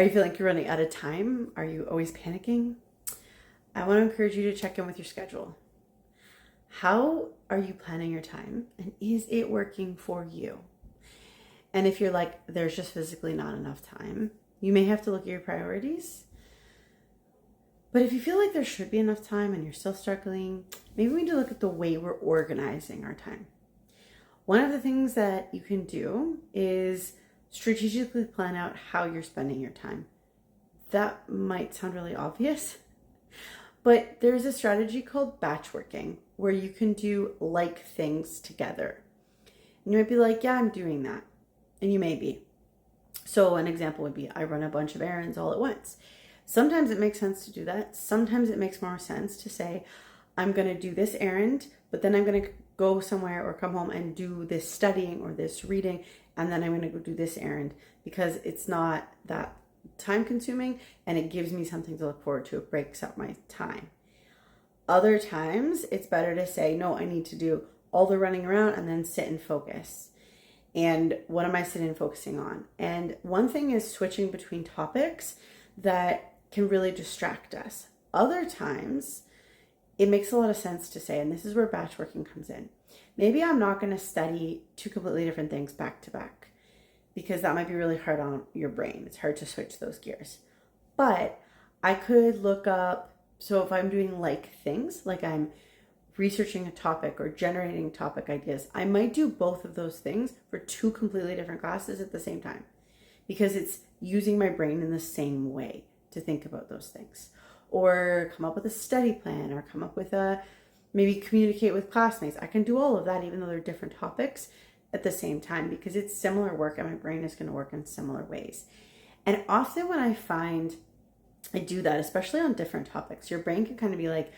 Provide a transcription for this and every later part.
Are you feeling like you're running out of time? Are you always panicking? I want to encourage you to check in with your schedule. How are you planning your time, and is it working for you? And if you're like, there's just physically not enough time, you may have to look at your priorities. But if you feel like there should be enough time and you're still struggling, maybe we need to look at the way we're organizing our time. One of the things that you can do is strategically plan out how you're spending your time. That might sound really obvious, but there's a strategy called batch working where you can do like things together. And you might be like, yeah, I'm doing that. And you may be. So an example would be, I run a bunch of errands all at once. Sometimes it makes sense to do that. Sometimes it makes more sense to say, I'm going to do this errand, but then I'm going to go somewhere or come home and do this studying or this reading, and then I'm going to go do this errand, because it's not that time consuming and it gives me something to look forward to. It breaks up my time. Other times it's better to say, no, I need to do all the running around and then sit and focus. And what am I sitting and focusing on? And one thing is switching between topics that can really distract us. Other times it makes a lot of sense to say, and this is where batch working comes in, maybe I'm not going to study two completely different things back to back, because that might be really hard on your brain. It's hard to switch those gears. But I could look up, so if I'm doing like things, like I'm researching a topic or generating topic ideas, I might do both of those things for two completely different classes at the same time, because it's using my brain in the same way to think about those things. Or come up with a study plan, or come up with maybe communicate with classmates. I can do all of that even though they're different topics at the same time, because it's similar work and my brain is going to work in similar ways. And often when I find I do that, especially on different topics, your brain can kind of be like,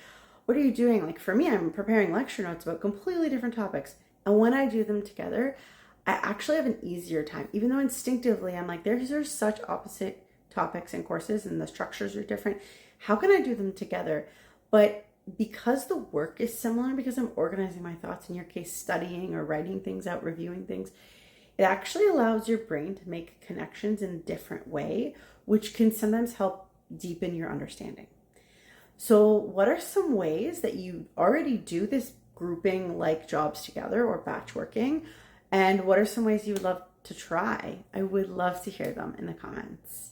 what are you doing? Like for me, I'm preparing lecture notes about completely different topics. And when I do them together, I actually have an easier time, even though instinctively I'm like, there's such opposite topics and courses and the structures are different. How can I do them together? But because the work is similar, because I'm organizing my thoughts, in your case, studying or writing things out, reviewing things, it actually allows your brain to make connections in a different way, which can sometimes help deepen your understanding. So what are some ways that you already do this grouping like jobs together or batch working? And what are some ways you would love to try? I would love to hear them in the comments.